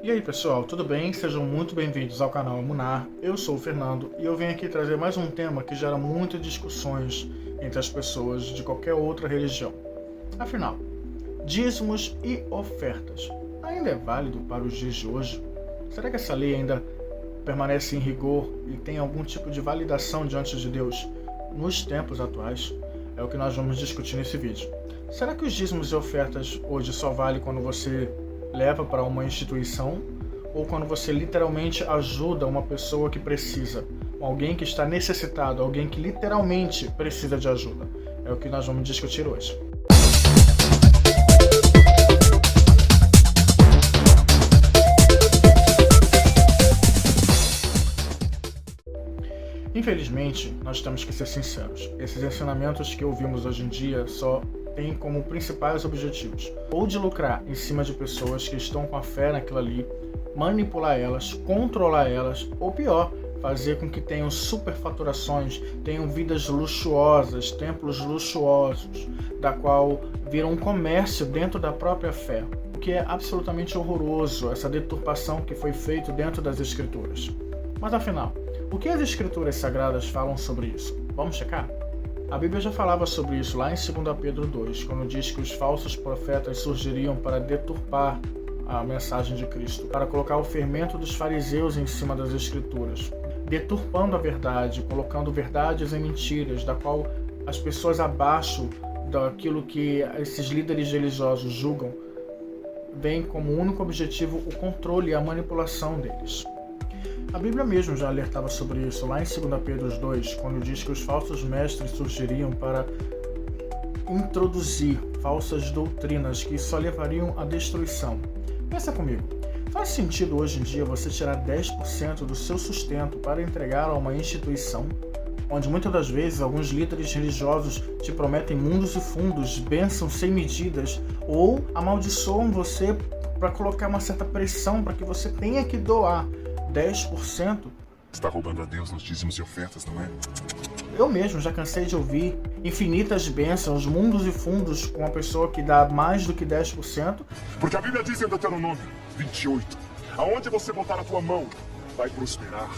E aí pessoal, tudo bem? Sejam muito bem-vindos ao canal Emunar. Eu sou o Fernando e eu venho aqui trazer mais um tema que gera muitas discussões entre as pessoas de qualquer outra religião. Afinal, dízimos e ofertas ainda é válido para os dias de hoje? Será que essa lei ainda permanece em rigor e tem algum tipo de validação diante de Deus nos tempos atuais? É o que nós vamos discutir nesse vídeo. Será que os dízimos e ofertas hoje só valem quando você leva para uma instituição ou quando você literalmente ajuda uma pessoa que precisa, alguém que está necessitado, alguém que literalmente precisa de ajuda? É o que nós vamos discutir hoje. Infelizmente, nós temos que ser sinceros. Esses ensinamentos que ouvimos hoje em dia só têm como principais objetivos ou de lucrar em cima de pessoas que estão com a fé naquilo ali, manipular elas, controlar elas, ou pior, fazer com que tenham superfaturações, tenham vidas luxuosas, templos luxuosos, da qual viram um comércio dentro da própria fé, o que é absolutamente horroroso, essa deturpação que foi feita dentro das Escrituras. Mas afinal, o que as Escrituras Sagradas falam sobre isso? Vamos checar? A Bíblia já falava sobre isso lá em 2 Pedro 2, quando diz que os falsos profetas surgiriam para deturpar a mensagem de Cristo, para colocar o fermento dos fariseus em cima das Escrituras, deturpando a verdade, colocando verdades em mentiras, da qual as pessoas abaixo daquilo que esses líderes religiosos julgam, veem como único objetivo o controle e a manipulação deles. A Bíblia mesmo já alertava sobre isso lá em 2 Pedro 2, quando diz que os falsos mestres surgiriam para introduzir falsas doutrinas que só levariam à destruição. Pensa comigo, faz sentido hoje em dia você tirar 10% do seu sustento para entregar a uma instituição, onde muitas das vezes alguns líderes religiosos te prometem mundos e fundos, bênçãos sem medidas, ou amaldiçoam você para colocar uma certa pressão para que você tenha que doar 10%? Está roubando a Deus nos dízimos e ofertas, não é? Eu mesmo já cansei de ouvir infinitas bênçãos, mundos e fundos com uma pessoa que dá mais do que 10%. Porque a Bíblia diz em Deuteronômio 28, aonde você botar a tua mão, vai prosperar.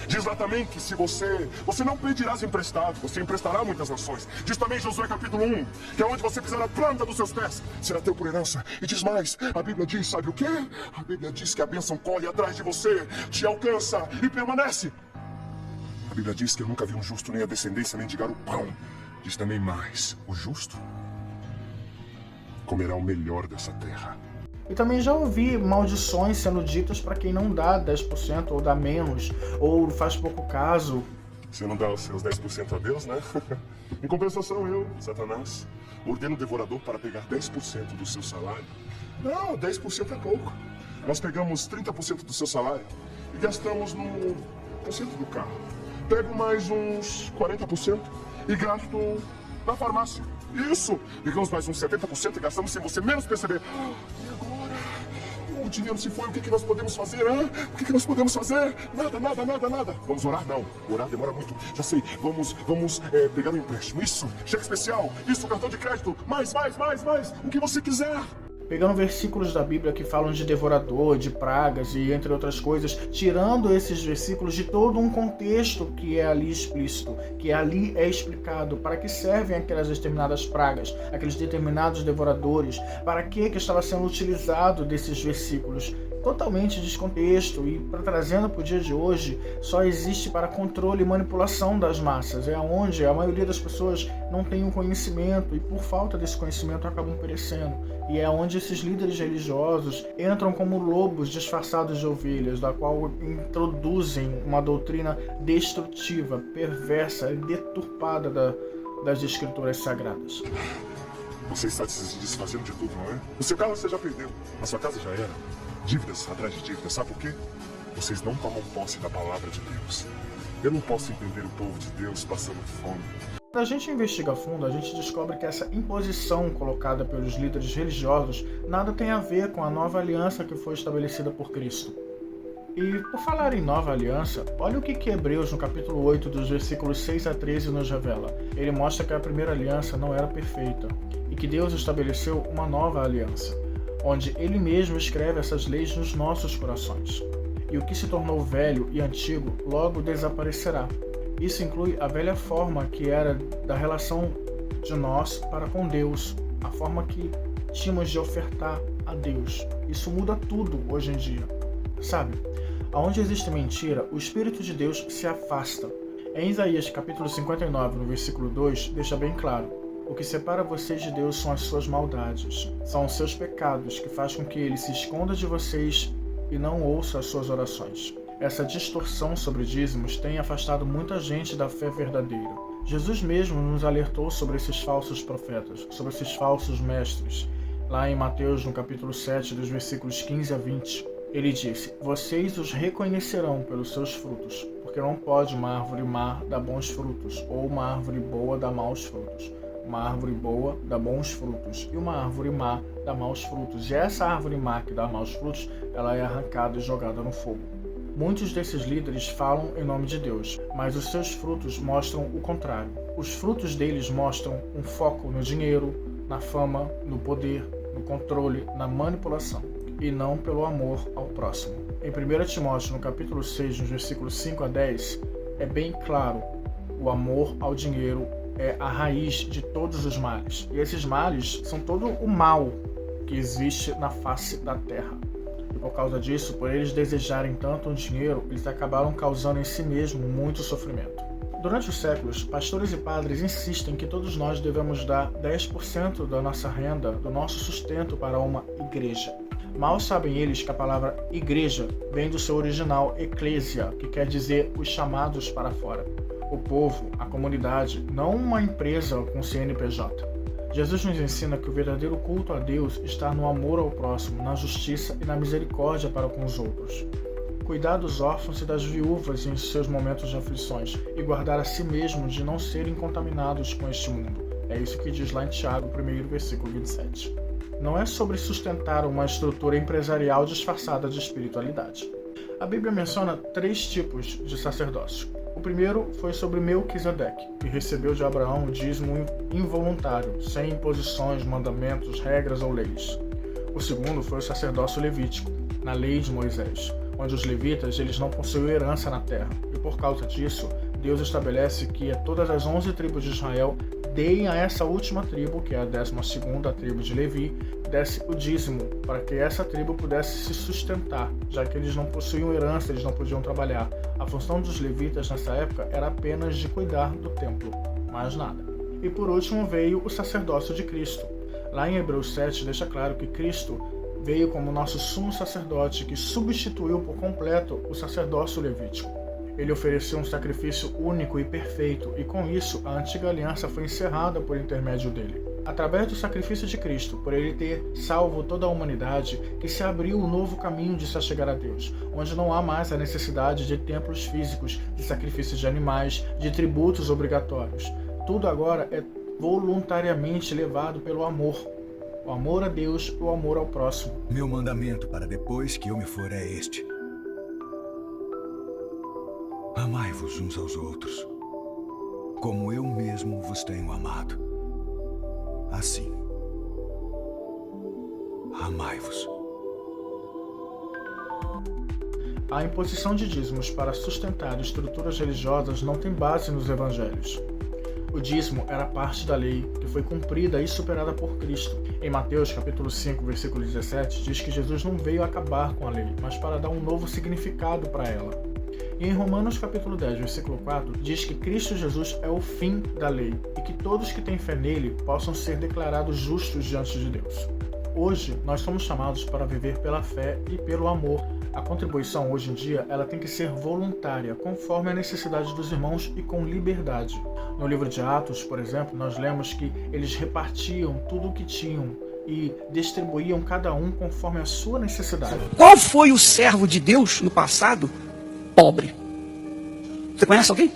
Diz lá também que se você não pedirás emprestado, você emprestará a muitas nações. Diz também Josué capítulo 1, que aonde você pisar a planta dos seus pés, será teu por herança. E diz mais, a Bíblia diz, sabe o quê? A Bíblia diz que a bênção colhe atrás de você, te alcança e permanece. A Bíblia diz que eu nunca vi um justo nem a descendência mendigar o pão. Diz também mais, o justo comerá o melhor dessa terra. E também já ouvi maldições sendo ditas para quem não dá 10% ou dá menos, ou faz pouco caso. Você não dá os seus 10% a Deus, né? Em compensação, eu, Satanás, ordeno o devorador para pegar 10% do seu salário. Não, 10% é pouco. Nós pegamos 30% do seu salário e gastamos no conserto do carro. Pego mais uns 40% e gasto na farmácia. Isso! Pegamos mais uns 70% e gastamos sem você menos perceber. E agora? O dinheiro se foi, o que nós podemos fazer, hein? O que nós podemos fazer? Nada. Vamos orar? Não. Orar demora muito. Já sei. Vamos pegar um empréstimo. Isso. Cheque especial. Isso, cartão de crédito. Mais. O que você quiser. Pegando versículos da Bíblia que falam de devorador, de pragas e entre outras coisas, tirando esses versículos de todo um contexto que é ali explícito, que ali é explicado para que servem aquelas determinadas pragas, aqueles determinados devoradores, para que estava sendo utilizado desses versículos. Totalmente descontexto e trazendo para o dia de hoje, só existe para controle e manipulação das massas. É onde a maioria das pessoas não tem um conhecimento e por falta desse conhecimento acabam perecendo. E é onde esses líderes religiosos entram como lobos disfarçados de ovelhas, da qual introduzem uma doutrina destrutiva, perversa e deturpada das Escrituras Sagradas. Você está se desfazendo de tudo, não é? O seu carro você já perdeu, a sua casa já era. Dívidas atrás de dívidas, sabe por quê? Vocês não tomam posse da palavra de Deus. Eu não posso entender o povo de Deus passando fome. Quando a gente investiga a fundo, a gente descobre que essa imposição colocada pelos líderes religiosos nada tem a ver com a nova aliança que foi estabelecida por Cristo. E por falar em nova aliança, olha o que Hebreus no capítulo 8, dos versículos 6 a 13 nos revela. Ele mostra que a primeira aliança não era perfeita e que Deus estabeleceu uma nova aliança. onde ele mesmo escreve essas leis nos nossos corações. E o que se tornou velho e antigo logo desaparecerá. Isso inclui a velha forma que era da relação de nós para com Deus, a forma que tínhamos de ofertar a Deus. Isso muda tudo hoje em dia. Sabe, aonde existe mentira, o Espírito de Deus se afasta. Em Isaías capítulo 59, no versículo 2, deixa bem claro: o que separa vocês de Deus são as suas maldades, são os seus pecados que faz com que ele se esconda de vocês e não ouça as suas orações. Essa distorção sobre dízimos tem afastado muita gente da fé verdadeira. Jesus mesmo nos alertou sobre esses falsos profetas, sobre esses falsos mestres. Lá em Mateus, no capítulo 7, dos versículos 15 a 20, ele disse: vocês os reconhecerão pelos seus frutos, porque não pode uma árvore má dar bons frutos, ou uma árvore boa dar maus frutos. Uma árvore boa dá bons frutos, e uma árvore má dá maus frutos. E essa árvore má que dá maus frutos, ela é arrancada e jogada no fogo. Muitos desses líderes falam em nome de Deus, mas os seus frutos mostram o contrário. Os frutos deles mostram um foco no dinheiro, na fama, no poder, no controle, na manipulação, e não pelo amor ao próximo. Em 1 Timóteo, no capítulo 6, nos versículos 5 a 10, é bem claro: o amor ao dinheiro é a raiz de todos os males. E esses males são todo o mal que existe na face da terra. E por causa disso, por eles desejarem tanto o dinheiro, eles acabaram causando em si mesmo muito sofrimento. Durante os séculos, pastores e padres insistem que todos nós devemos dar 10% da nossa renda, do nosso sustento para uma igreja. Mal sabem eles que a palavra igreja vem do seu original eclésia, que quer dizer os chamados para fora. O povo, a comunidade, não uma empresa com CNPJ. Jesus nos ensina que o verdadeiro culto a Deus está no amor ao próximo, na justiça e na misericórdia para com os outros. Cuidar dos órfãos e das viúvas em seus momentos de aflições e guardar a si mesmo de não serem contaminados com este mundo. É isso que diz lá em Tiago, 1, versículo 27. Não é sobre sustentar uma estrutura empresarial disfarçada de espiritualidade. A Bíblia menciona 3 tipos de sacerdócio. O primeiro foi sobre Melquisedeque, que recebeu de Abraão o dízimo involuntário, sem imposições, mandamentos, regras ou leis. O segundo foi o sacerdócio levítico, na lei de Moisés, onde os levitas eles não possuíam herança na terra, e por causa disso, Deus estabelece que todas as 11 tribos de Israel deem a essa última tribo, que é a 12ª tribo de Levi, desse o dízimo, para que essa tribo pudesse se sustentar, já que eles não possuíam herança, eles não podiam trabalhar. A função dos levitas nessa época era apenas de cuidar do templo, mais nada. E por último veio o sacerdócio de Cristo. Lá em Hebreus 7 deixa claro que Cristo veio como nosso sumo sacerdote que substituiu por completo o sacerdócio levítico. Ele ofereceu um sacrifício único e perfeito, e com isso a antiga aliança foi encerrada por intermédio dele. Através do sacrifício de Cristo, por ele ter salvo toda a humanidade, que se abriu um novo caminho de se chegar a Deus, onde não há mais a necessidade de templos físicos, de sacrifícios de animais, de tributos obrigatórios. Tudo agora é voluntariamente levado pelo amor. O amor a Deus e o amor ao próximo. Meu mandamento para depois que eu me for é este: amai-vos uns aos outros, como eu mesmo vos tenho amado. Assim, amai-vos. A imposição de dízimos para sustentar estruturas religiosas não tem base nos evangelhos. O dízimo era parte da lei, que foi cumprida e superada por Cristo. Em Mateus capítulo 5, versículo 17, diz que Jesus não veio acabar com a lei, mas para dar um novo significado para ela. E em Romanos capítulo 10, versículo 4, diz que Cristo Jesus é o fim da lei, e que todos que têm fé nele possam ser declarados justos diante de Deus. Hoje, nós somos chamados para viver pela fé e pelo amor. A contribuição, hoje em dia, ela tem que ser voluntária, conforme a necessidade dos irmãos e com liberdade. No livro de Atos, por exemplo, nós lemos que eles repartiam tudo o que tinham e distribuíam cada um conforme a sua necessidade. Qual foi o servo de Deus no passado pobre? Você conhece alguém?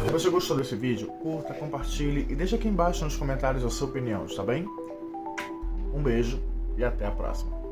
Se você gostou desse vídeo, curta, compartilhe e deixa aqui embaixo nos comentários a sua opinião, tá bem? Um beijo e até a próxima.